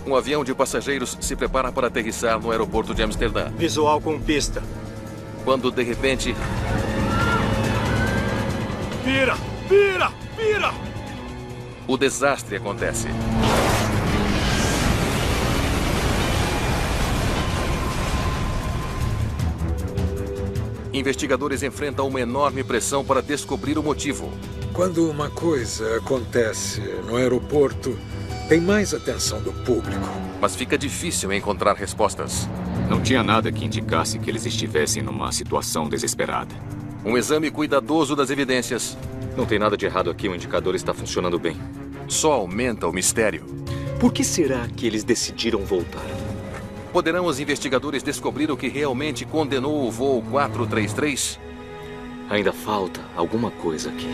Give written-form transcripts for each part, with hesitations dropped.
Um avião de passageiros se prepara para aterrissar no aeroporto de Amsterdã. Visual com pista. Quando, de repente... Vira! Vira! Vira! O desastre acontece. Investigadores enfrentam uma enorme pressão para descobrir o motivo. Quando uma coisa acontece no aeroporto, tem mais atenção do público. Mas fica difícil encontrar respostas. Não tinha nada que indicasse que eles estivessem numa situação desesperada. Um exame cuidadoso das evidências Não tem nada de errado aqui, o indicador está funcionando bem. só aumenta o mistério. Por que será que eles decidiram voltar? Poderão os investigadores descobrir o que realmente condenou o voo 433? Ainda falta alguma coisa aqui.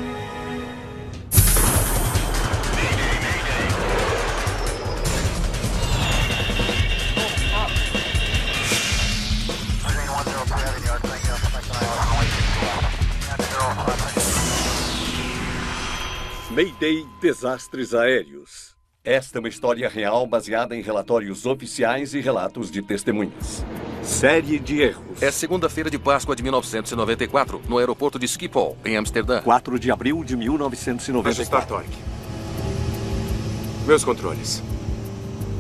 Mayday Desastres Aéreos. Esta é uma história real baseada em relatórios oficiais e relatos de testemunhas. Série de erros. É segunda-feira de Páscoa de 1994, no aeroporto de Schiphol, em Amsterdã. 4 de abril de 1994. Ajustar torque. Meus controles.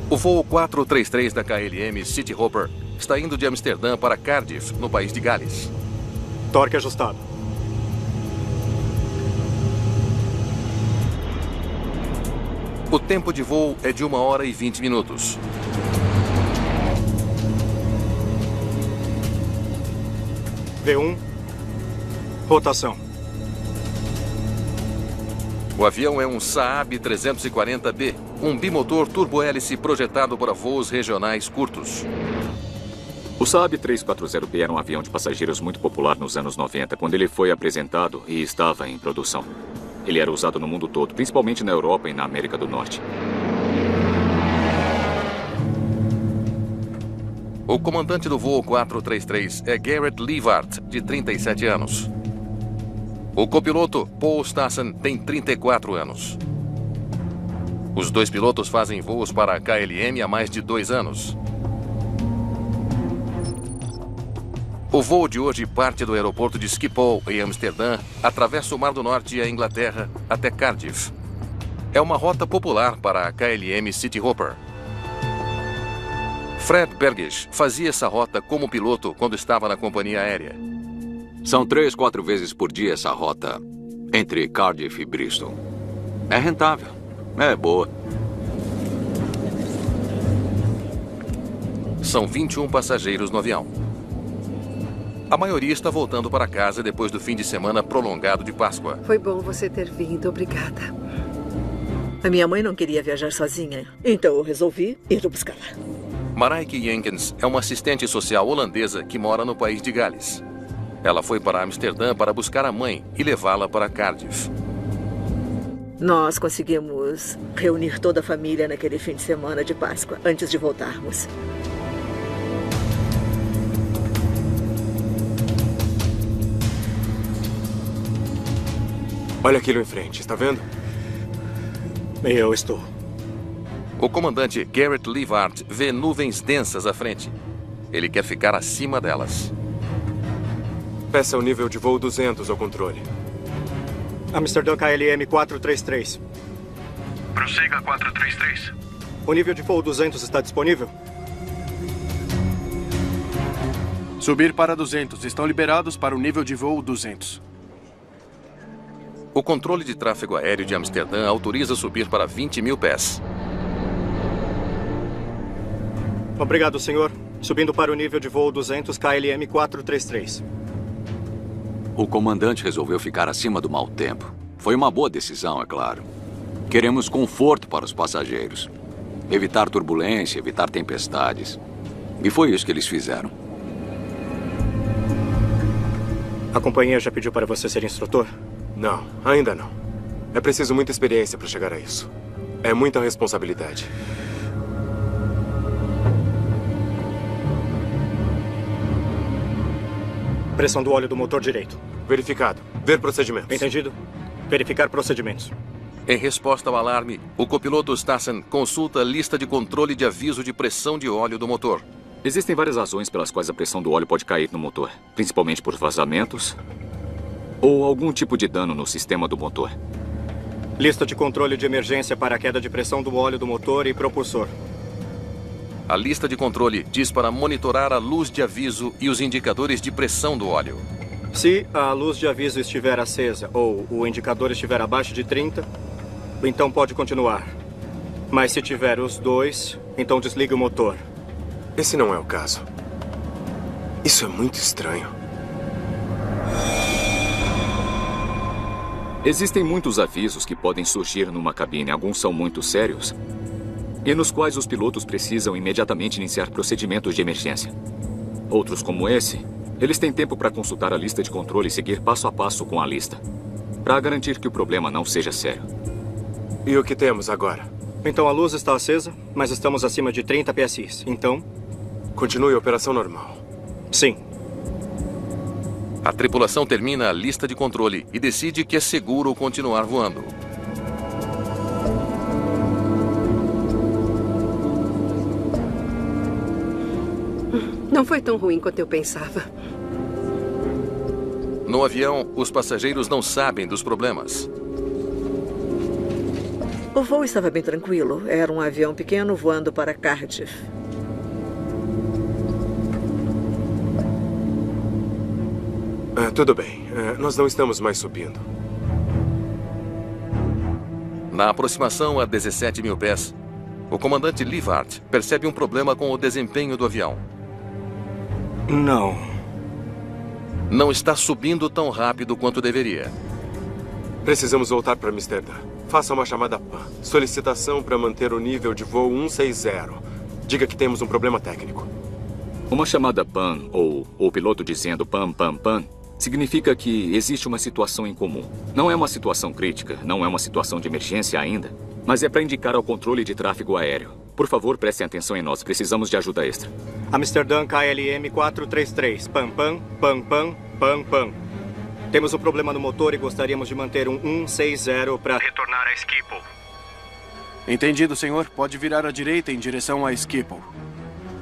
O voo 433 da KLM Cityhopper está indo de Amsterdã para Cardiff, no país de Gales. Torque ajustado. O tempo de voo é de 1 hora e 20 minutos. V1. Rotação. O avião é um Saab 340B, um bimotor turbohélice projetado para voos regionais curtos. O Saab 340B era um avião de passageiros muito popular nos anos 90, quando ele foi apresentado e estava em produção. Ele era usado no mundo todo, principalmente na Europa e na América do Norte. O comandante do voo 433 é Garrett Levart, de 37 anos. O copiloto, Paul Stassen, tem 34 anos. Os dois pilotos fazem voos para a KLM há mais de 2 anos. O voo de hoje parte do aeroporto de Schiphol, em Amsterdã, atravessa o Mar do Norte e a Inglaterra até Cardiff. É uma rota popular para a KLM Cityhopper. Fred Bergish fazia essa rota como piloto quando estava na companhia aérea. São 3, 4 vezes por dia essa rota entre Cardiff e Bristol. É rentável. É boa. São 21 passageiros no avião. A maioria está voltando para casa depois do fim de semana prolongado de Páscoa. Foi bom você ter vindo, obrigada. A minha mãe não queria viajar sozinha, então eu resolvi ir buscá-la. Marijke Jenkins é uma assistente social holandesa que mora no país de Gales. Ela foi para Amsterdã para buscar a mãe e levá-la para Cardiff. Nós conseguimos reunir toda a família naquele fim de semana de Páscoa, antes de voltarmos. Olha aquilo em frente, está vendo? Eu estou. O comandante Garrett Levart vê nuvens densas à frente. Ele quer ficar acima delas. Peça o nível de voo 200 ao controle. Amsterdã KLM 433. Prossiga 433. O nível de voo 200 está disponível? Subir para 200. Estão liberados para o nível de voo 200. O controle de tráfego aéreo de Amsterdã autoriza subir para 20 mil pés. Obrigado, senhor. Subindo para o nível de voo 200 KLM 433. O comandante resolveu ficar acima do mau tempo. Foi uma boa decisão, é claro. Queremos conforto para os passageiros. Evitar turbulência, evitar tempestades. E foi isso que eles fizeram. A companhia já pediu para você ser instrutor? Não, ainda não. É preciso muita experiência para chegar a isso. É muita responsabilidade. Pressão do óleo do motor direito. Verificado. Ver procedimento. Entendido. Verificar procedimentos. Em resposta ao alarme, o copiloto Stassen consulta a lista de controle de aviso de pressão de óleo do motor. Existem várias razões pelas quais a pressão do óleo pode cair no motor, principalmente por vazamentos ou algum tipo de dano no sistema do motor. Lista de controle de emergência para a queda de pressão do óleo do motor e propulsor. A lista de controle diz para monitorar a luz de aviso e os indicadores de pressão do óleo. Se a luz de aviso estiver acesa ou o indicador estiver abaixo de 30, então pode continuar. Mas se tiver os dois, então desligue o motor. Esse não é o caso. Isso é muito estranho. Existem muitos avisos que podem surgir numa cabine. Alguns são muito sérios e nos quais os pilotos precisam imediatamente iniciar procedimentos de emergência. Outros, como esse, eles têm tempo para consultar a lista de controle e seguir passo a passo com a lista, para garantir que o problema não seja sério. E o que temos agora? Então a luz está acesa, mas estamos acima de 30 PSI. Então... continue a operação normal. Sim. A tripulação termina a lista de controle e decide que é seguro continuar voando. Não foi tão ruim quanto eu pensava. No avião, os passageiros não sabem dos problemas. O voo estava bem tranquilo. Era um avião pequeno voando para Cardiff. Tudo bem. Nós não estamos mais subindo. Na aproximação a 17 mil pés, o comandante Livart percebe um problema com o desempenho do avião. Não está subindo tão rápido quanto deveria. Precisamos voltar para Amsterdã. Faça uma chamada PAN. Solicitação para manter o nível de voo 160. Diga que temos um problema técnico. Uma chamada PAN, ou o piloto dizendo PAN, PAN, PAN, significa que existe uma situação em comum. Não é uma situação crítica, não é uma situação de emergência ainda, mas é para indicar ao controle de tráfego aéreo. Por favor, prestem atenção em nós. Precisamos de ajuda extra. Amsterdã KLM 433. PAN, PAN, PAN, PAN, PAN, PAN. Temos um problema no motor e gostaríamos de manter um 160 para retornar a Schiphol. Entendido, senhor. Pode virar à direita em direção a Schiphol.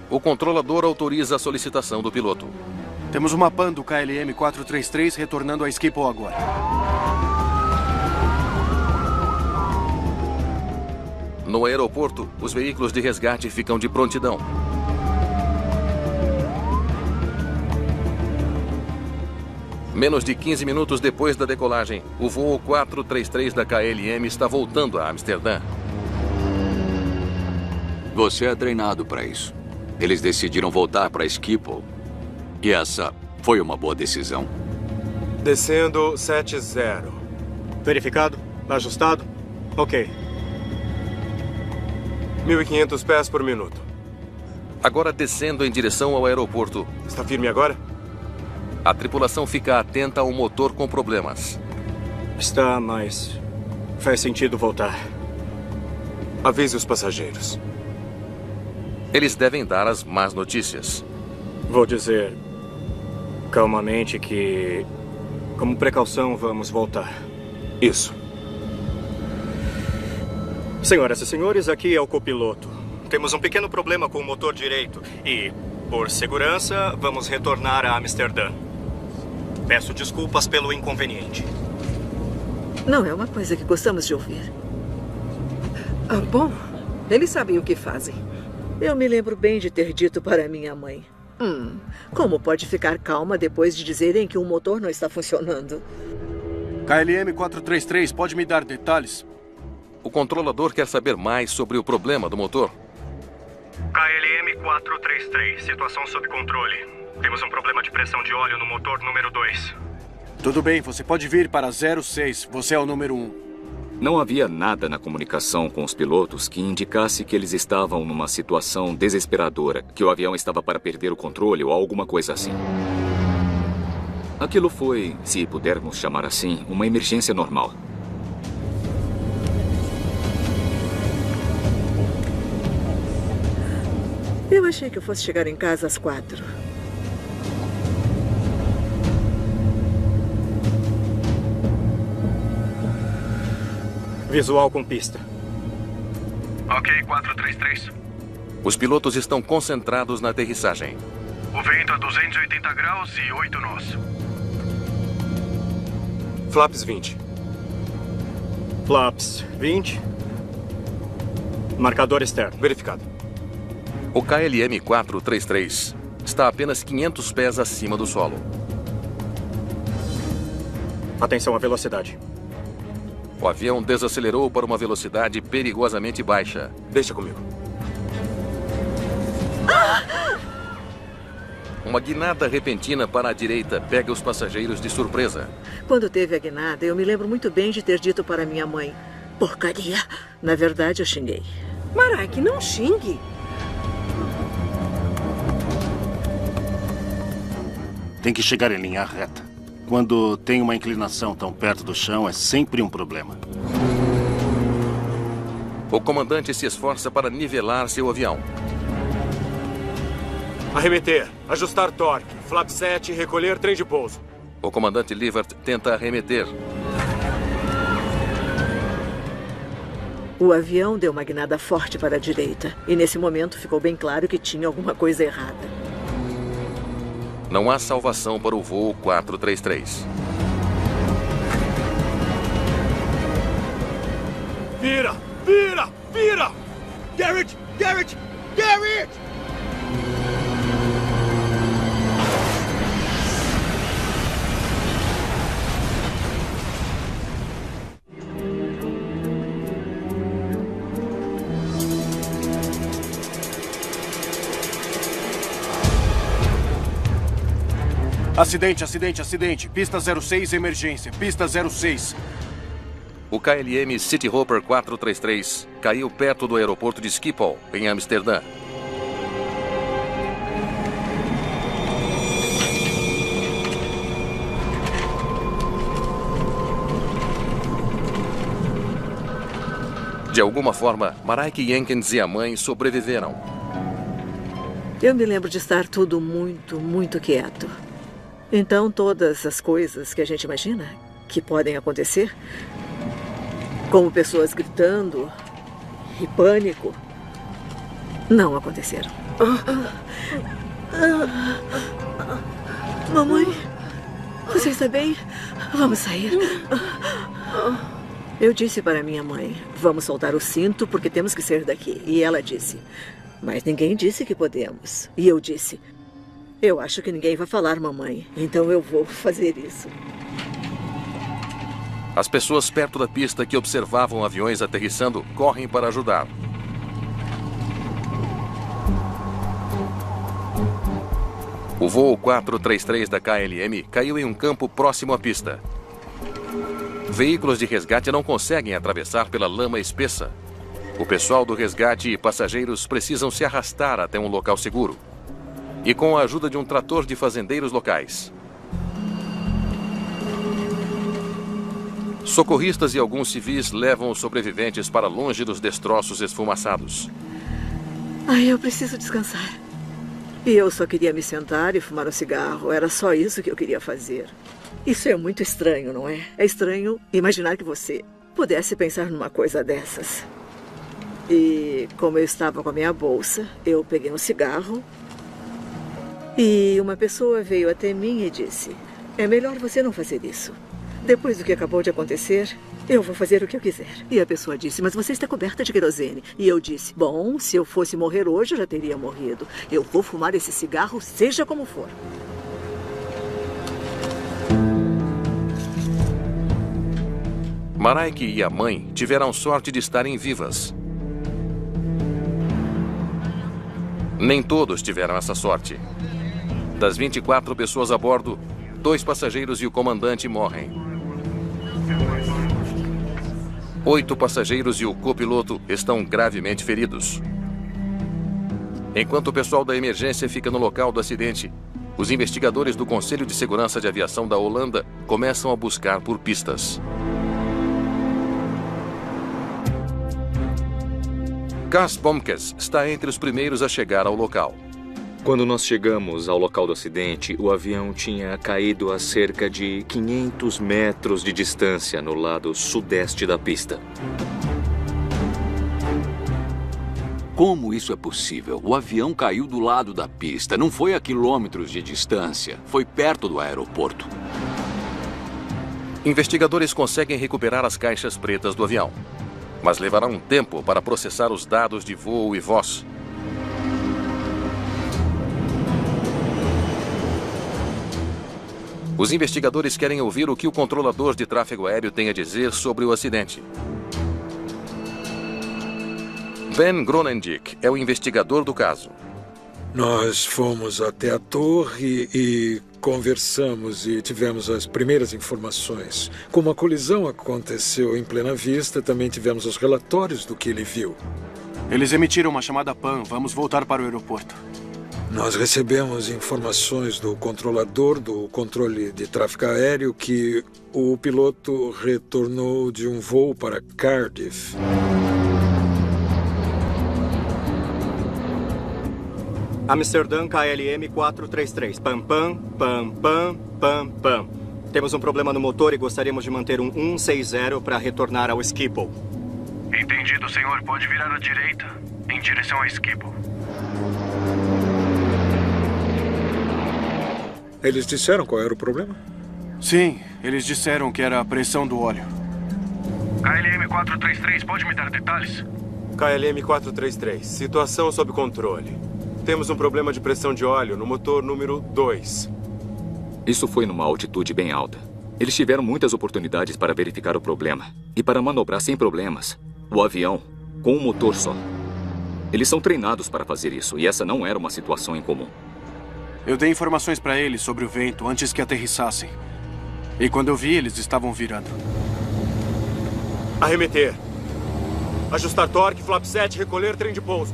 O controlador autoriza a solicitação do piloto. Temos uma PAN do KLM 433 retornando a Schiphol agora. No aeroporto, os veículos de resgate ficam de prontidão. Menos de 15 minutos depois da decolagem, o voo 433 da KLM está voltando a Amsterdã. Você é treinado para isso. Eles decidiram voltar para Schiphol. E essa foi uma boa decisão. Descendo 70. Verificado? Ajustado? Ok. 1.500 pés por minuto. Agora descendo em direção ao aeroporto. Está firme agora? A tripulação fica atenta ao motor com problemas. Está, mas faz sentido voltar. Avise os passageiros. Eles devem dar as más notícias. Vou dizer calmamente que, como precaução, vamos voltar. Isso. Senhoras e senhores, aqui é o copiloto. Temos um pequeno problema com o motor direito e, por segurança, vamos retornar a Amsterdã. Peço desculpas pelo inconveniente. Não é uma coisa que gostamos de ouvir. Bom, eles sabem o que fazem. Eu me lembro bem de ter dito para minha mãe. Como pode ficar calma depois de dizerem que um motor não está funcionando? KLM 433, pode me dar detalhes? O controlador quer saber mais sobre o problema do motor. KLM 433, situação sob controle. Temos um problema de pressão de óleo no motor número 2. Tudo bem, você pode vir para 06. Você é o número 1. Não havia nada na comunicação com os pilotos que indicasse que eles estavam numa situação desesperadora, que o avião estava para perder o controle ou alguma coisa assim. Aquilo foi, se pudermos chamar assim, uma emergência normal. Eu achei que eu fosse chegar em casa às 4. Visual com pista. Ok, 433. Os pilotos estão concentrados na aterrissagem. O vento a 280 graus e 8 nós. Flaps 20. Flaps 20. Marcador externo. Verificado. O KLM 433 está a apenas 500 pés acima do solo. Atenção à velocidade. O avião desacelerou para uma velocidade perigosamente baixa. Deixa comigo. Uma guinada repentina para a direita pega os passageiros de surpresa. Quando teve a guinada, eu me lembro muito bem de ter dito para minha mãe: porcaria. Na verdade, eu xinguei. Marek, não xingue. Tem que chegar em linha reta. Quando tem uma inclinação tão perto do chão, é sempre um problema. O comandante se esforça para nivelar seu avião. Arremeter, ajustar torque, flap 7, recolher trem de pouso. O comandante Lievert tenta arremeter. O avião deu uma guinada forte para a direita. E nesse momento ficou bem claro que tinha alguma coisa errada. Não há salvação para o voo 433. Vira! Vira! Vira! Garrett! Garrett! Garrett! Acidente, acidente, acidente. Pista 06, emergência. Pista 06. O KLM Cityhopper 433 caiu perto do aeroporto de Schiphol, em Amsterdã. De alguma forma, Marek Jenkins e a mãe sobreviveram. Eu me lembro de estar tudo muito, muito quieto. Então, todas as coisas que a gente imagina que podem acontecer, como pessoas gritando e pânico, não aconteceram. Mamãe, você está bem? Vamos sair. Eu disse para minha mãe, vamos soltar o cinto porque temos que sair daqui. E ela disse, mas ninguém disse que podemos. E eu disse, eu acho que ninguém vai falar, mamãe. Então eu vou fazer isso. As pessoas perto da pista que observavam aviões aterrissando correm para ajudar. O voo 433 da KLM caiu em um campo próximo à pista. Veículos de resgate não conseguem atravessar pela lama espessa. O pessoal do resgate e passageiros precisam se arrastar até um local seguro. E com a ajuda de um trator de fazendeiros locais. Socorristas e alguns civis levam os sobreviventes para longe dos destroços esfumaçados. Ai, eu preciso descansar. E eu só queria me sentar e fumar um cigarro. Era só isso que eu queria fazer. Isso é muito estranho, não é? É estranho imaginar que você pudesse pensar numa coisa dessas. E como eu estava com a minha bolsa, eu peguei um cigarro. E uma pessoa veio até mim e disse, é melhor você não fazer isso. Depois do que acabou de acontecer, eu vou fazer o que eu quiser. E a pessoa disse, mas você está coberta de querosene. E eu disse, bom, se eu fosse morrer hoje, eu já teria morrido. Eu vou fumar esse cigarro, seja como for. Marek e a mãe tiveram sorte de estarem vivas. Nem todos tiveram essa sorte. Das 24 pessoas a bordo, 2 passageiros e o comandante morrem. 8 passageiros e o copiloto estão gravemente feridos. Enquanto o pessoal da emergência fica no local do acidente, os investigadores do Conselho de Segurança de Aviação da Holanda começam a buscar por pistas. Cas Bomkes está entre os primeiros a chegar ao local. Quando nós chegamos ao local do acidente, o avião tinha caído a cerca de 500 metros de distância no lado sudeste da pista. Como isso é possível? O avião caiu do lado da pista. Não foi a quilômetros de distância. Foi perto do aeroporto. Investigadores conseguem recuperar as caixas pretas do avião, mas levará um tempo para processar os dados de voo e voz. Os investigadores querem ouvir o que o controlador de tráfego aéreo tem a dizer sobre o acidente. Ben Gronendick é o investigador do caso. Nós fomos até a torre e conversamos e tivemos as primeiras informações. Como a colisão aconteceu em plena vista, também tivemos os relatórios do que ele viu. Eles emitiram uma chamada PAN. Vamos voltar para o aeroporto. Nós recebemos informações do controlador do controle de tráfego aéreo que o piloto retornou de um voo para Cardiff. Amsterdã KLM 433. Pam, pam, pam, pam, pam, pam. Temos um problema no motor e gostaríamos de manter um 160 para retornar ao Schiphol. Entendido, senhor. Pode virar à direita, em direção ao Schiphol. Eles disseram qual era o problema? Sim, eles disseram que era a pressão do óleo. KLM 433, pode me dar detalhes? KLM 433, situação sob controle. Temos um problema de pressão de óleo no motor número 2. Isso foi numa altitude bem alta. Eles tiveram muitas oportunidades para verificar o problema e para manobrar sem problemas o avião com um motor só. Eles são treinados para fazer isso e essa não era uma situação incomum. Eu dei informações para eles sobre o vento antes que aterrissassem. E quando eu vi, eles estavam virando. Arremeter. Ajustar torque, flap 7, recolher, trem de pouso.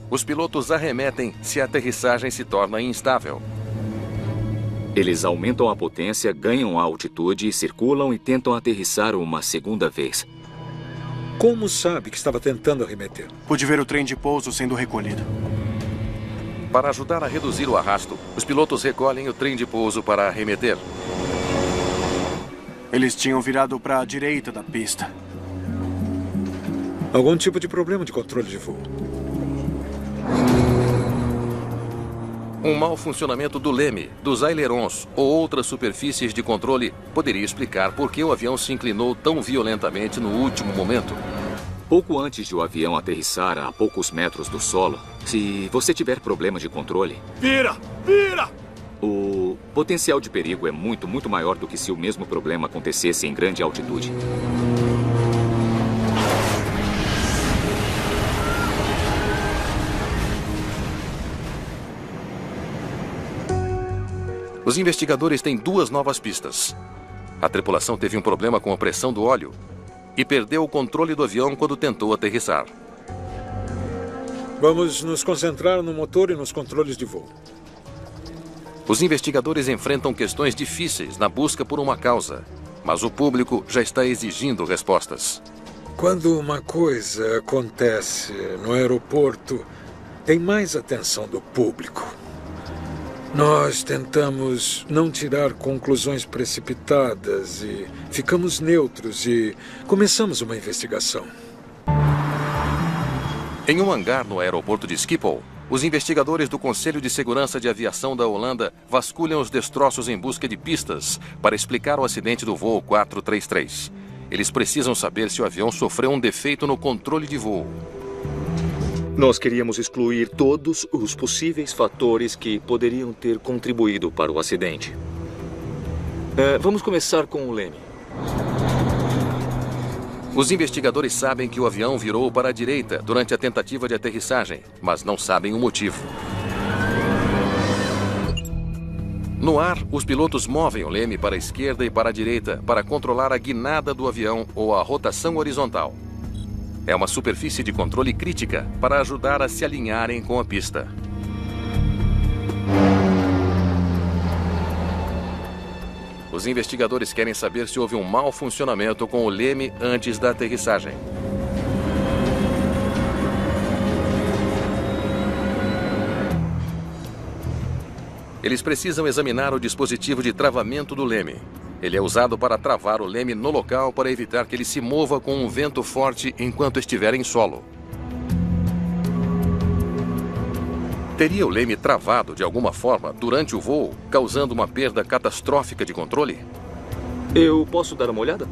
Os pilotos arremetem se a aterrissagem se torna instável. Eles aumentam a potência, ganham a altitude, circulam e tentam aterrissar uma segunda vez. Como sabe que estava tentando arremeter? Pude ver o trem de pouso sendo recolhido. Para ajudar a reduzir o arrasto, os pilotos recolhem o trem de pouso para arremeter. Eles tinham virado para a direita da pista. Algum tipo de problema de controle de voo? Um mau funcionamento do leme, dos ailerons ou outras superfícies de controle poderia explicar por que o avião se inclinou tão violentamente no último momento. Pouco antes de o avião aterrissar a poucos metros do solo, se você tiver problemas de controle... Vira! Vira! O potencial de perigo é muito maior do que se o mesmo problema acontecesse em grande altitude. Os investigadores têm duas novas pistas. A tripulação teve um problema com a pressão do óleo e perdeu o controle do avião quando tentou aterrissar. Vamos nos concentrar no motor e nos controles de voo. Os investigadores enfrentam questões difíceis na busca por uma causa, mas o público já está exigindo respostas. Quando uma coisa acontece no aeroporto, tem mais atenção do público. Nós tentamos não tirar conclusões precipitadas e ficamos neutros e começamos uma investigação. Em um hangar no aeroporto de Schiphol, os investigadores do Conselho de Segurança de Aviação da Holanda vasculham os destroços em busca de pistas para explicar o acidente do voo 433. Eles precisam saber se o avião sofreu um defeito no controle de voo. Nós queríamos excluir todos os possíveis fatores que poderiam ter contribuído para o acidente. Vamos começar com o leme. Os investigadores sabem que o avião virou para a direita durante a tentativa de aterrissagem, mas não sabem o motivo. No ar, os pilotos movem o leme para a esquerda e para a direita para controlar a guinada do avião ou a rotação horizontal. É uma superfície de controle crítica para ajudar a se alinharem com a pista. Os investigadores querem saber se houve um mau funcionamento com o leme antes da aterrissagem. Eles precisam examinar o dispositivo de travamento do leme. Ele é usado para travar o leme no local para evitar que ele se mova com um vento forte enquanto estiver em solo. Teria o leme travado de alguma forma durante o voo, causando uma perda catastrófica de controle? Eu posso dar uma olhada?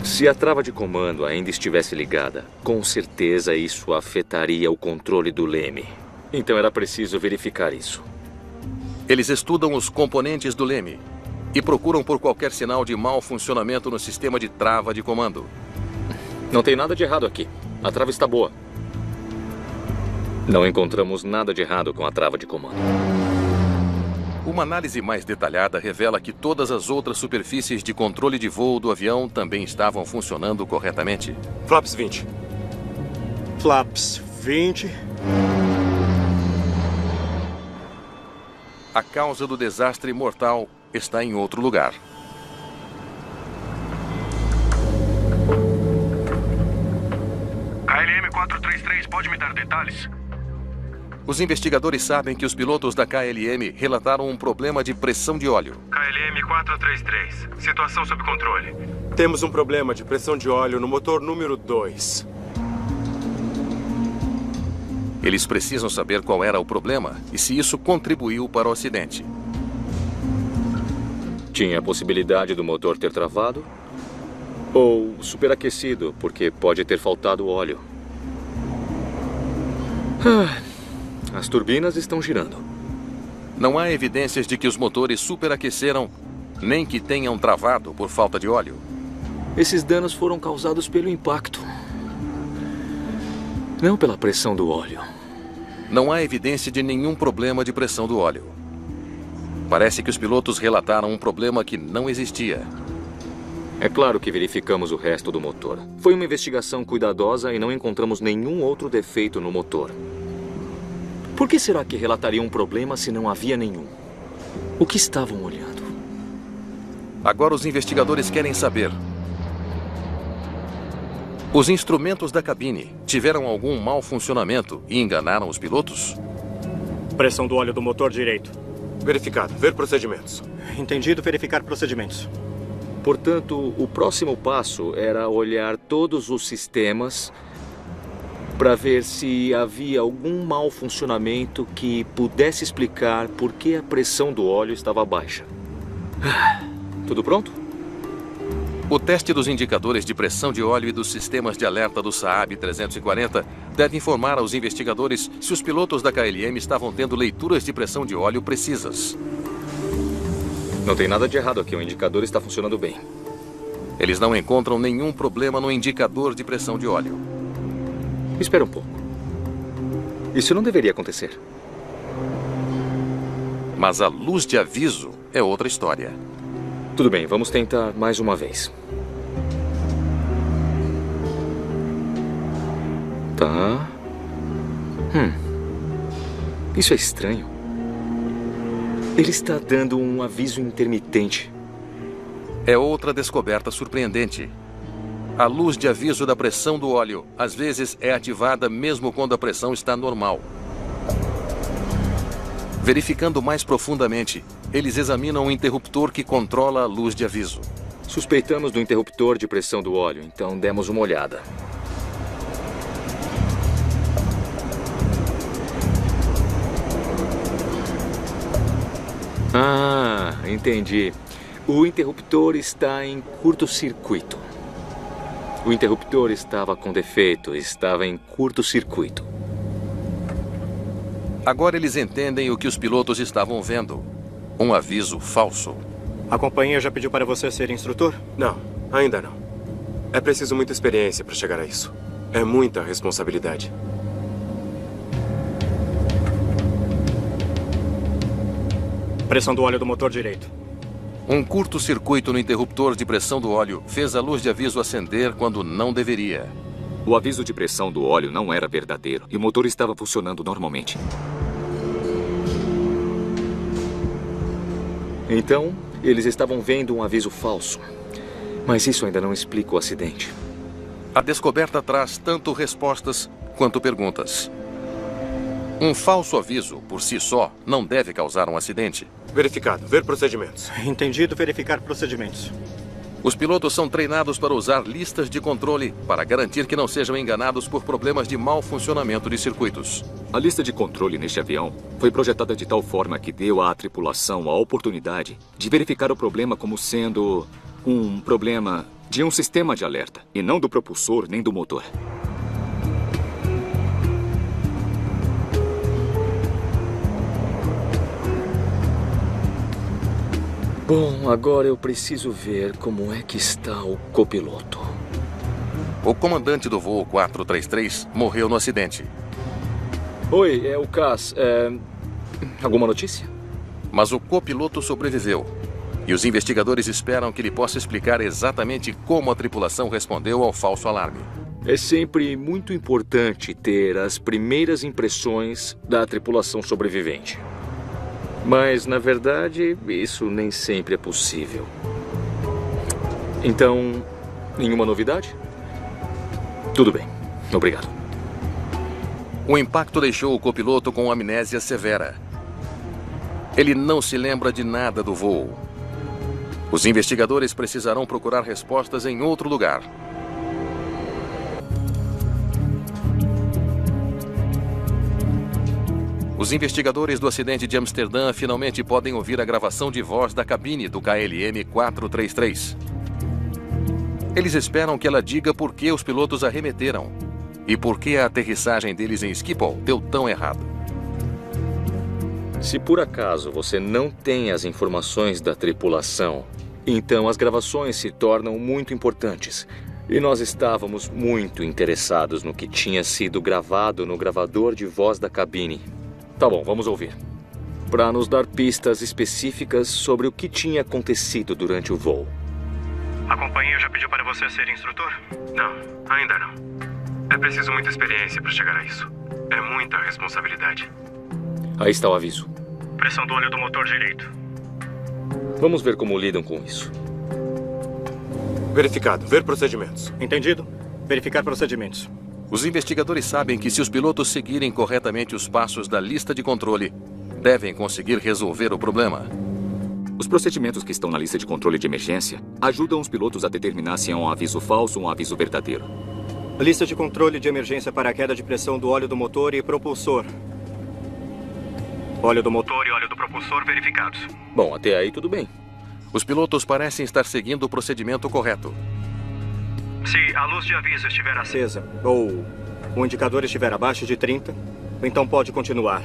Se a trava de comando ainda estivesse ligada, com certeza isso afetaria o controle do leme. Então era preciso verificar isso. Eles estudam os componentes do leme e procuram por qualquer sinal de mau funcionamento no sistema de trava de comando. Não tem nada de errado aqui. A trava está boa. Não encontramos nada de errado com a trava de comando. Uma análise mais detalhada revela que todas as outras superfícies de controle de voo do avião também estavam funcionando corretamente. Flaps 20. Flaps 20. A causa do desastre mortal está em outro lugar. KLM 433, pode me dar detalhes? Os investigadores sabem que os pilotos da KLM relataram um problema de pressão de óleo. KLM 433, situação sob controle. Temos um problema de pressão de óleo no motor número 2. Eles precisam saber qual era o problema e se isso contribuiu para o acidente. Tinha a possibilidade do motor ter travado ou superaquecido, porque pode ter faltado óleo. As turbinas estão girando. Não há evidências de que os motores superaqueceram, nem que tenham travado por falta de óleo. Esses danos foram causados pelo impacto, não pela pressão do óleo. Não há evidência de nenhum problema de pressão do óleo. Parece que os pilotos relataram um problema que não existia. É claro que verificamos o resto do motor. Foi uma investigação cuidadosa e não encontramos nenhum outro defeito no motor. Por que será que relatariam um problema se não havia nenhum? O que estavam olhando? Agora os investigadores querem saber: os instrumentos da cabine tiveram algum mau funcionamento e enganaram os pilotos? Pressão do óleo do motor direito. Verificado. Ver procedimentos. Entendido. Verificar procedimentos. Portanto, o próximo passo era olhar todos os sistemas para ver se havia algum mau funcionamento que pudesse explicar por que a pressão do óleo estava baixa. Tudo pronto? O teste dos indicadores de pressão de óleo e dos sistemas de alerta do Saab 340 deve informar aos investigadores se os pilotos da KLM estavam tendo leituras de pressão de óleo precisas. Não tem nada de errado aqui, o indicador está funcionando bem. Eles não encontram nenhum problema no indicador de pressão de óleo. Espera um pouco. Isso não deveria acontecer. Mas a luz de aviso é outra história. Tudo bem, vamos tentar mais uma vez. Tá. Isso é estranho. Ele está dando um aviso intermitente. É outra descoberta surpreendente. A luz de aviso da pressão do óleo às vezes é ativada mesmo quando a pressão está normal. Verificando mais profundamente, eles examinam o interruptor que controla a luz de aviso. Suspeitamos do interruptor de pressão do óleo, então demos uma olhada. Ah, entendi. O interruptor está em curto-circuito. O interruptor estava com defeito, estava em curto-circuito. Agora eles entendem o que os pilotos estavam vendo. Um aviso falso. A companhia já pediu para você ser instrutor? Não, ainda não. É preciso muita experiência para chegar a isso. É muita responsabilidade. Pressão do óleo do motor direito. Um curto-circuito no interruptor de pressão do óleo fez a luz de aviso acender quando não deveria. O aviso de pressão do óleo não era verdadeiro e o motor estava funcionando normalmente. Então, eles estavam vendo um aviso falso. Mas isso ainda não explica o acidente. A descoberta traz tanto respostas quanto perguntas. Um falso aviso, por si só, não deve causar um acidente. Verificado. Ver procedimentos. Entendido. Verificar procedimentos. Os pilotos são treinados para usar listas de controle para garantir que não sejam enganados por problemas de mau funcionamento de circuitos. A lista de controle neste avião foi projetada de tal forma que deu à tripulação a oportunidade de verificar o problema como sendo um problema de um sistema de alerta, e não do propulsor nem do motor. Bom, agora eu preciso ver como é que está o copiloto. O comandante do voo 433 morreu no acidente. Oi, é o Cass. Alguma notícia? Mas o copiloto sobreviveu. E os investigadores esperam que ele possa explicar exatamente como a tripulação respondeu ao falso alarme. É sempre muito importante ter as primeiras impressões da tripulação sobrevivente. Mas, na verdade, isso nem sempre é possível. Então, nenhuma novidade? Tudo bem. Obrigado. O impacto deixou o copiloto com amnésia severa. Ele não se lembra de nada do voo. Os investigadores precisarão procurar respostas em outro lugar. Os investigadores do acidente de Amsterdã finalmente podem ouvir a gravação de voz da cabine do KLM 433. Eles esperam que ela diga por que os pilotos arremeteram e por que a aterrissagem deles em Schiphol deu tão errado. Se por acaso você não tem as informações da tripulação, então as gravações se tornam muito importantes. E nós estávamos muito interessados no que tinha sido gravado no gravador de voz da cabine. Tá bom, vamos ouvir. Para nos dar pistas específicas sobre o que tinha acontecido durante o voo. A companhia já pediu para você ser instrutor? Não, ainda não. É preciso muita experiência para chegar a isso. É muita responsabilidade. Aí está o aviso. Pressão do óleo do motor direito. Vamos ver como lidam com isso. Verificado. Ver procedimentos. Entendido. Verificar procedimentos. Os investigadores sabem que se os pilotos seguirem corretamente os passos da lista de controle, devem conseguir resolver o problema. Os procedimentos que estão na lista de controle de emergência ajudam os pilotos a determinar se é um aviso falso ou um aviso verdadeiro. Lista de controle de emergência para a queda de pressão do óleo do motor e propulsor. Óleo do motor e óleo do propulsor verificados. Bom, até aí tudo bem. Os pilotos parecem estar seguindo o procedimento correto. Se a luz de aviso estiver acesa ou o indicador estiver abaixo de 30, então pode continuar.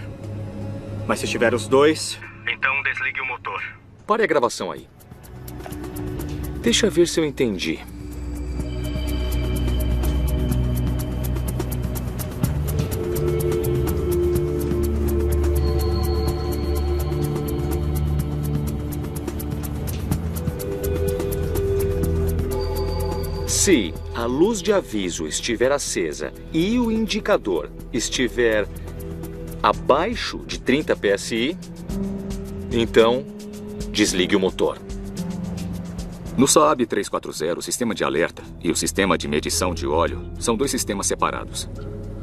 Mas se estiver os dois, então desligue o motor. Pare a gravação aí. Deixa ver se eu entendi. Se a luz de aviso estiver acesa e o indicador estiver abaixo de 30 psi, então desligue o motor. No Saab 340, o sistema de alerta e o sistema de medição de óleo são dois sistemas separados.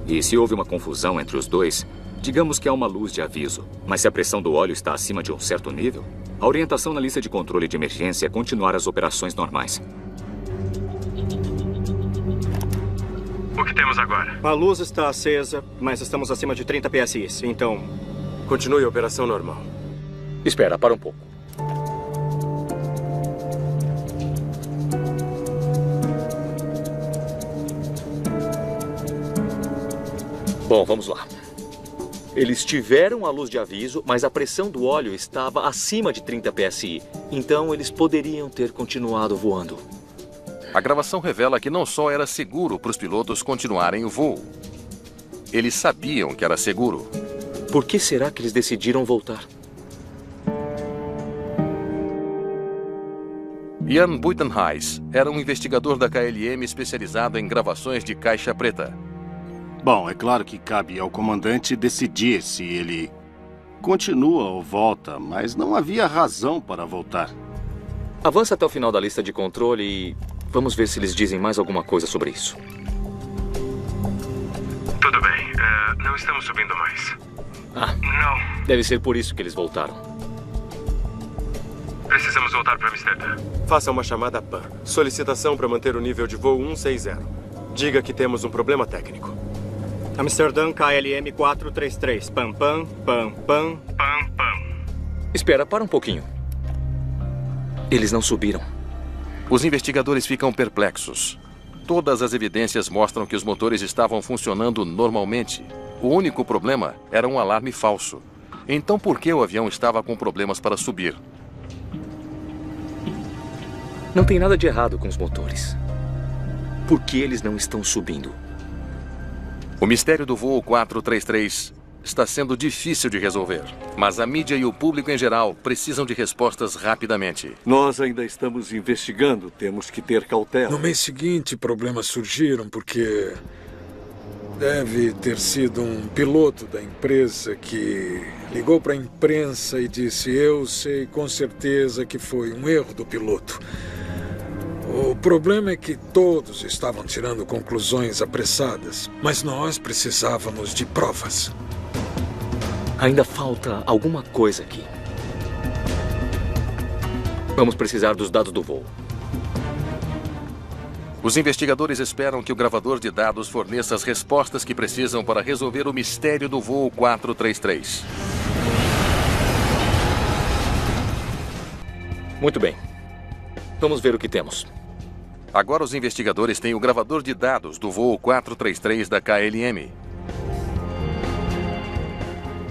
E se houve uma confusão entre os dois, digamos que há uma luz de aviso, mas se a pressão do óleo está acima de um certo nível, a orientação na lista de controle de emergência é continuar as operações normais. O que temos agora? A luz está acesa, mas estamos acima de 30 psi, então... Continue a operação normal. Espera, para um pouco. Bom, vamos lá. Eles tiveram a luz de aviso, mas a pressão do óleo estava acima de 30 psi. Então eles poderiam ter continuado voando. A gravação revela que não só era seguro para os pilotos continuarem o voo. Eles sabiam que era seguro. Por que será que eles decidiram voltar? Jan Buitenhuis era um investigador da KLM especializado em gravações de caixa preta. Bom, é claro que cabe ao comandante decidir se ele continua ou volta, mas não havia razão para voltar. Avança até o final da lista de controle e vamos ver se eles dizem mais alguma coisa sobre isso. Tudo bem. Não estamos subindo mais. Não. Deve ser por isso que eles voltaram. Precisamos voltar para Amsterdã. Faça uma chamada a PAN. Solicitação para manter o nível de voo 160. Diga que temos um problema técnico. Amsterdã KLM 433. Pam, pam, pam, pam. Pam, pam. Espera, para um pouquinho. Eles não subiram. Os investigadores ficam perplexos. Todas as evidências mostram que os motores estavam funcionando normalmente. O único problema era um alarme falso. Então por que o avião estava com problemas para subir? Não tem nada de errado com os motores. Por que eles não estão subindo? O mistério do voo 433 está sendo difícil de resolver. Mas a mídia e o público em geral precisam de respostas rapidamente. Nós ainda estamos investigando. Temos que ter cautela. No mês seguinte, problemas surgiram porque deve ter sido um piloto da empresa que ligou para a imprensa e disse: eu sei com certeza que foi um erro do piloto. O problema é que todos estavam tirando conclusões apressadas, mas nós precisávamos de provas. Ainda falta alguma coisa aqui. Vamos precisar dos dados do voo. Os investigadores esperam que o gravador de dados forneça as respostas que precisam para resolver o mistério do voo 433. Muito bem. Vamos ver o que temos. Agora os investigadores têm o gravador de dados do voo 433 da KLM.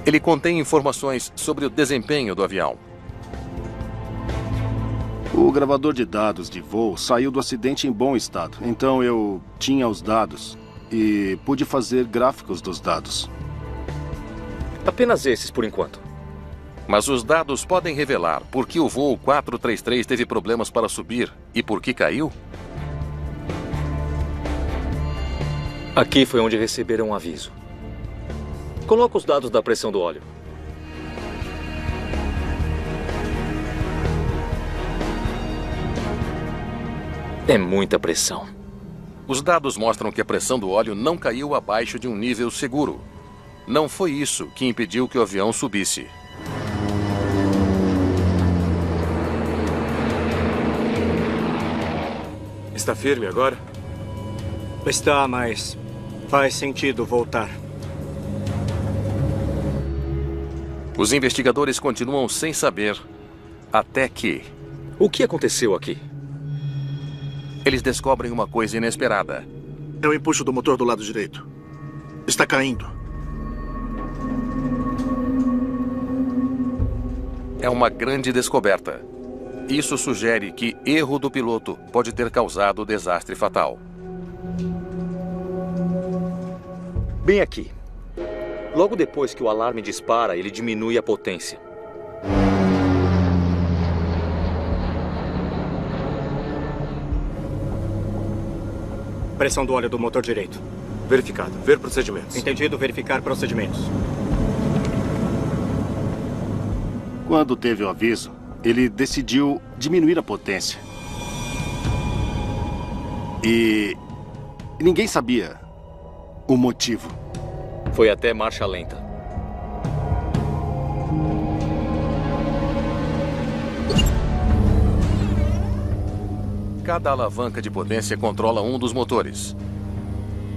Ele contém informações sobre o desempenho do avião. O gravador de dados de voo saiu do acidente em bom estado. Então eu tinha os dados e pude fazer gráficos dos dados. Apenas esses por enquanto. Mas os dados podem revelar por que o voo 433 teve problemas para subir e por que caiu? Aqui foi onde receberam um aviso. Coloca os dados da pressão do óleo. É muita pressão. Os dados mostram que a pressão do óleo não caiu abaixo de um nível seguro. Não foi isso que impediu que o avião subisse. Está firme agora? Está, mas faz sentido voltar. Os investigadores continuam sem saber até que... O que aconteceu aqui? Eles descobrem uma coisa inesperada. É o empuxo do motor do lado direito. Está caindo. É uma grande descoberta. Isso sugere que erro do piloto pode ter causado o desastre fatal. Bem aqui. Logo depois que o alarme dispara, ele diminui a potência. Pressão do óleo do motor direito. Verificado. Ver procedimentos. Entendido. Verificar procedimentos. Quando teve o aviso, ele decidiu diminuir a potência. E ninguém sabia o motivo. Foi até marcha lenta. Cada alavanca de potência controla um dos motores.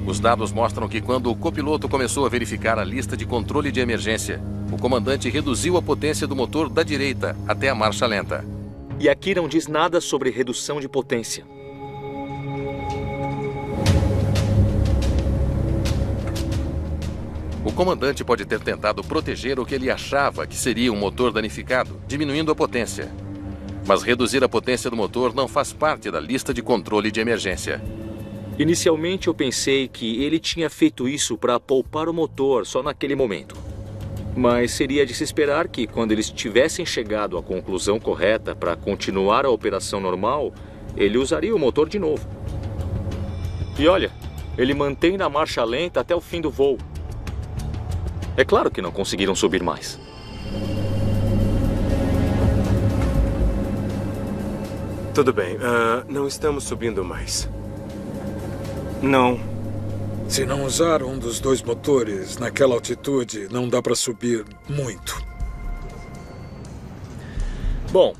Os dados mostram que quando o copiloto começou a verificar a lista de controle de emergência, o comandante reduziu a potência do motor da direita até a marcha lenta. E aqui não diz nada sobre redução de potência. O comandante pode ter tentado proteger o que ele achava que seria um motor danificado, diminuindo a potência. Mas reduzir a potência do motor não faz parte da lista de controle de emergência. Inicialmente eu pensei que ele tinha feito isso para poupar o motor só naquele momento. Mas seria de se esperar que, quando eles tivessem chegado à conclusão correta para continuar a operação normal, ele usaria o motor de novo. E olha, ele mantém na marcha lenta até o fim do voo. É claro que não conseguiram subir mais. Tudo bem. Não estamos subindo mais. Não. Se não usar um dos dois motores naquela altitude, não dá para subir muito. Bom,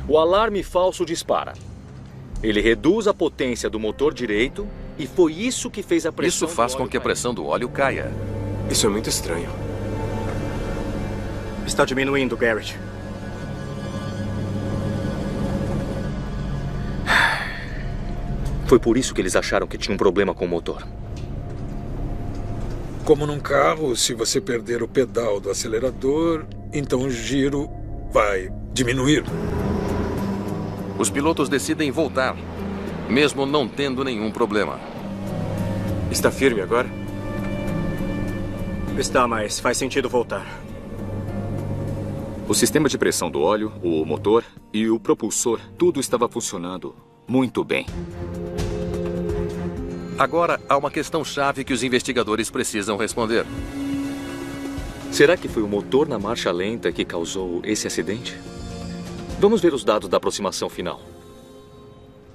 o alarme falso dispara. Ele reduz a potência do motor direito e foi isso que fez a pressão. Isso faz com que a pressão do óleo caia. Isso é muito estranho. Está diminuindo, Garrett. Foi por isso que eles acharam que tinha um problema com o motor. Como num carro, se você perder o pedal do acelerador, então o giro vai diminuir. Os pilotos decidem voltar, mesmo não tendo nenhum problema. Está firme agora? Está, mas faz sentido voltar. O sistema de pressão do óleo, o motor e o propulsor, tudo estava funcionando muito bem. Agora, há uma questão-chave que os investigadores precisam responder. Será que foi o motor na marcha lenta que causou esse acidente? Vamos ver os dados da aproximação final.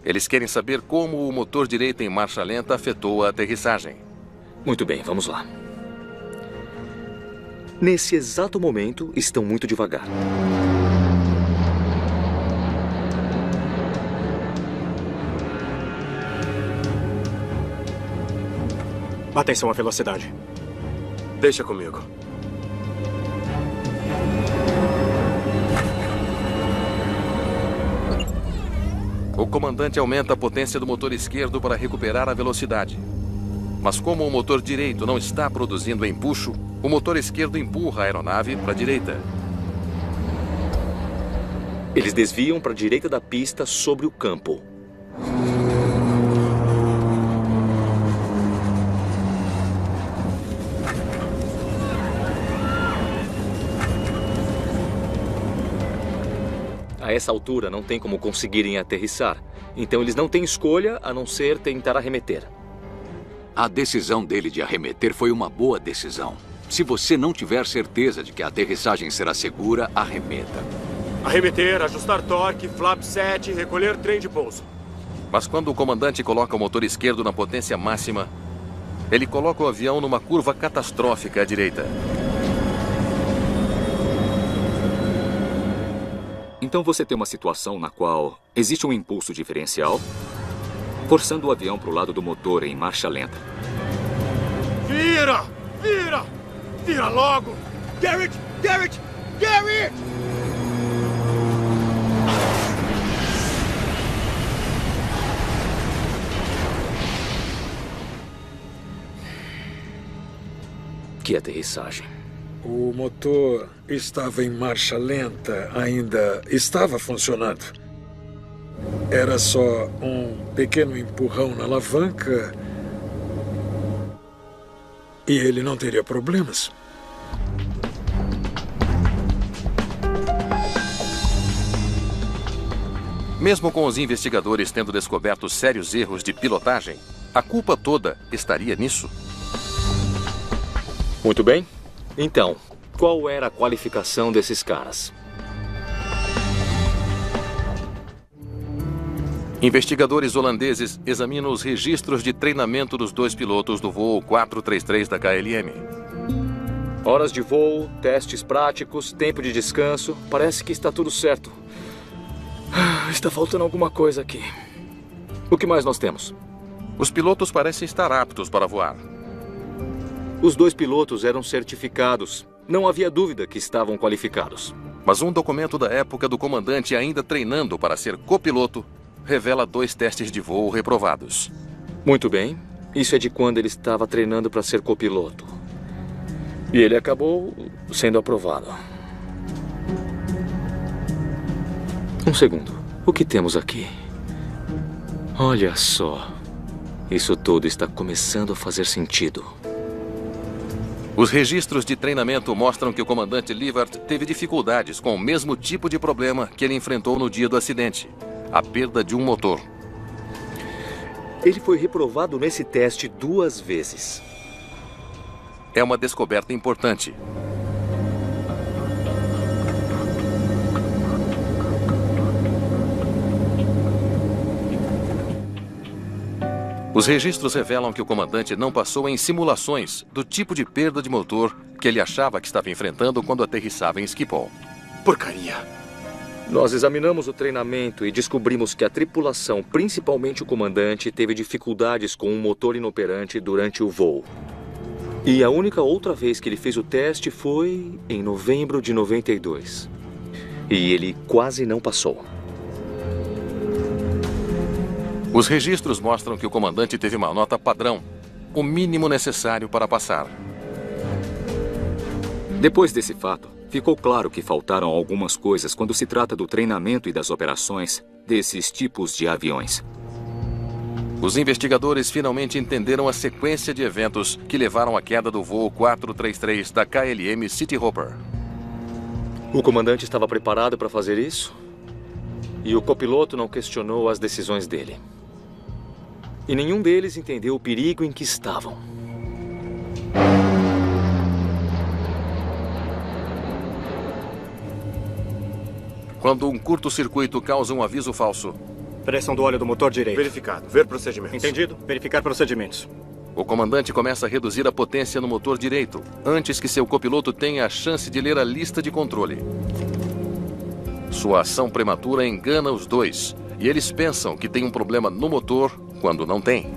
Eles querem saber como o motor direito em marcha lenta afetou a aterrissagem. Muito bem, vamos lá. Nesse exato momento, estão muito devagar. Atenção à velocidade. Deixa comigo. O comandante aumenta a potência do motor esquerdo para recuperar a velocidade. Mas como o motor direito não está produzindo empuxo, o motor esquerdo empurra a aeronave para a direita. Eles desviam para a direita da pista sobre o campo. A essa altura não tem como conseguirem aterrissar. Então eles não têm escolha a não ser tentar arremeter. A decisão dele de arremeter foi uma boa decisão. Se você não tiver certeza de que a aterrissagem será segura, arremeta. Arremeter, ajustar torque, flap 7, recolher trem de pouso. Mas quando o comandante coloca o motor esquerdo na potência máxima, ele coloca o avião numa curva catastrófica à direita. Então você tem uma situação na qual existe um impulso diferencial, forçando o avião para o lado do motor em marcha lenta. Vira! Vira! Vira logo! Garrett! Garrett! Garrett! Que aterrissagem. O motor estava em marcha lenta, ainda estava funcionando. Era só um pequeno empurrão na alavanca e ele não teria problemas. Mesmo com os investigadores tendo descoberto sérios erros de pilotagem, a culpa toda estaria nisso. Muito bem. Então, qual era a qualificação desses caras? Investigadores holandeses examinam os registros de treinamento dos dois pilotos do voo 433 da KLM. Horas de voo, testes práticos, tempo de descanso. Parece que está tudo certo. Está faltando alguma coisa aqui. O que mais nós temos? Os pilotos parecem estar aptos para voar. Os dois pilotos eram certificados. Não havia dúvida que estavam qualificados. Mas um documento da época do comandante ainda treinando para ser copiloto revela 2 testes de voo reprovados. Muito bem. Isso é de quando ele estava treinando para ser copiloto. E ele acabou sendo aprovado. Um segundo. O que temos aqui? Olha só. Isso tudo está começando a fazer sentido. Os registros de treinamento mostram que o comandante Leeward teve dificuldades com o mesmo tipo de problema que ele enfrentou no dia do acidente. A perda de um motor. Ele foi reprovado nesse teste 2 vezes. É uma descoberta importante. Os registros revelam que o comandante não passou em simulações do tipo de perda de motor que ele achava que estava enfrentando quando aterrissava em Schiphol. Porcaria! Nós examinamos o treinamento e descobrimos que a tripulação, principalmente o comandante, teve dificuldades com um motor inoperante durante o voo. E a única outra vez que ele fez o teste foi em novembro de 92. E ele quase não passou. Os registros mostram que o comandante teve uma nota padrão, o mínimo necessário para passar. Depois desse fato, ficou claro que faltaram algumas coisas quando se trata do treinamento e das operações desses tipos de aviões. Os investigadores finalmente entenderam a sequência de eventos que levaram à queda do voo 433 da KLM Cityhopper. O comandante estava preparado para fazer isso? E o copiloto não questionou as decisões dele. E nenhum deles entendeu o perigo em que estavam. Quando um curto-circuito causa um aviso falso. Pressão do óleo do motor direito. Verificado. Ver procedimentos. Entendido? Verificar procedimentos. O comandante começa a reduzir a potência no motor direito, antes que seu copiloto tenha a chance de ler a lista de controle. Sua ação prematura engana os dois, e eles pensam que tem um problema no motor quando não tem.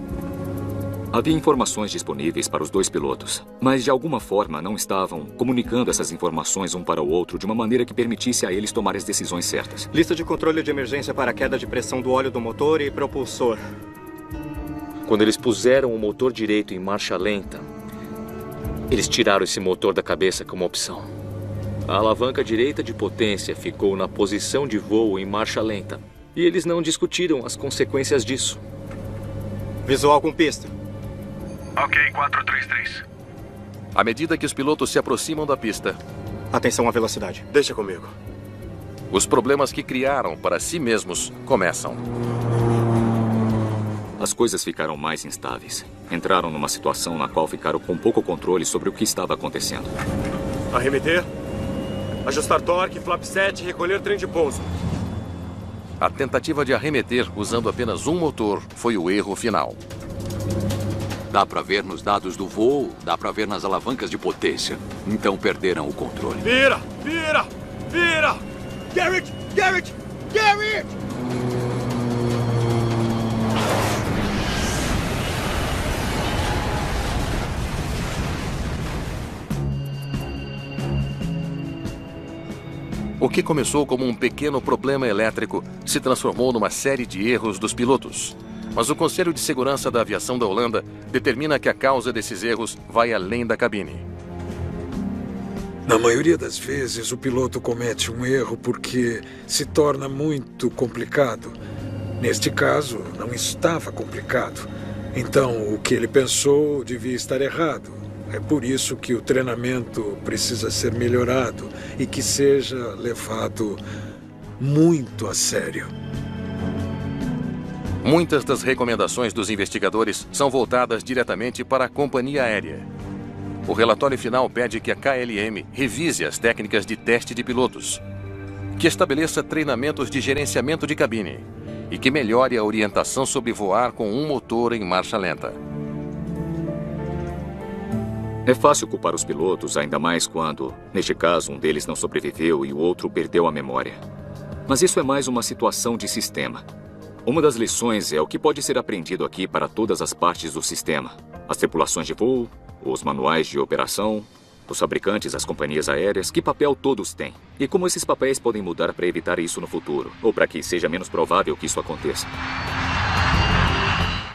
Havia informações disponíveis para os dois pilotos, mas de alguma forma não estavam comunicando essas informações um para o outro de uma maneira que permitisse a eles tomar as decisões certas. Lista de controle de emergência para queda de pressão do óleo do motor e propulsor. Quando eles puseram o motor direito em marcha lenta, eles tiraram esse motor da cabeça como opção. A alavanca direita de potência ficou na posição de voo em marcha lenta. E eles não discutiram as consequências disso. Visual com pista. Ok, 433. À medida que os pilotos se aproximam da pista... Atenção à velocidade. Deixa comigo. Os problemas que criaram para si mesmos começam. As coisas ficaram mais instáveis. Entraram numa situação na qual ficaram com pouco controle sobre o que estava acontecendo. Arremeter. Ajustar torque, flap 7, recolher trem de pouso. A tentativa de arremeter usando apenas um motor foi o erro final. Dá pra ver nos dados do voo, dá pra ver nas alavancas de potência. Então perderam o controle. Vira! Vira! Vira! Garrett! Garrett! Garrett! O que começou como um pequeno problema elétrico se transformou numa série de erros dos pilotos. Mas o Conselho de Segurança da Aviação da Holanda determina que a causa desses erros vai além da cabine. Na maioria das vezes, o piloto comete um erro porque se torna muito complicado. Neste caso, não estava complicado. Então, o que ele pensou devia estar errado. É por isso que o treinamento precisa ser melhorado e que seja levado muito a sério. Muitas das recomendações dos investigadores são voltadas diretamente para a companhia aérea. O relatório final pede que a KLM revise as técnicas de teste de pilotos, que estabeleça treinamentos de gerenciamento de cabine e que melhore a orientação sobre voar com um motor em marcha lenta. É fácil culpar os pilotos, ainda mais quando, neste caso, um deles não sobreviveu e o outro perdeu a memória. Mas isso é mais uma situação de sistema. Uma das lições é o que pode ser aprendido aqui para todas as partes do sistema. As tripulações de voo, os manuais de operação, os fabricantes, as companhias aéreas, que papel todos têm. E como esses papéis podem mudar para evitar isso no futuro, ou para que seja menos provável que isso aconteça.